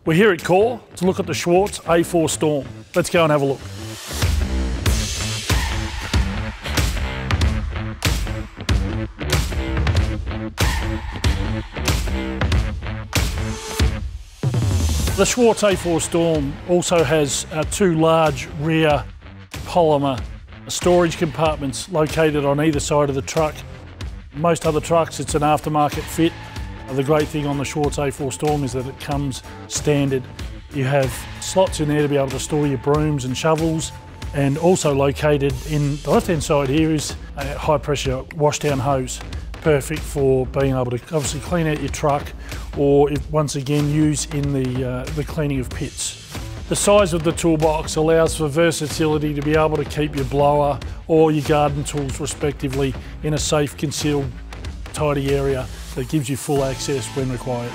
We're here at Core to look at the Schwarze A4 Storm. Let's go and have a look. The Schwarze A4 Storm also has two large rear polymer storage compartments located on either side of the truck. Most other trucks, it's an aftermarket fit. The great thing on the Schwarze A4 Storm is that it comes standard. You have slots in there to be able to store your brooms and shovels, and also located in the left-hand side here is a high-pressure washdown hose, perfect for being able to obviously clean out your truck, or once again use in the cleaning of pits. The size of the toolbox allows for versatility to be able to keep your blower or your garden tools respectively in a safe, concealed, tidy area that gives you full access when required.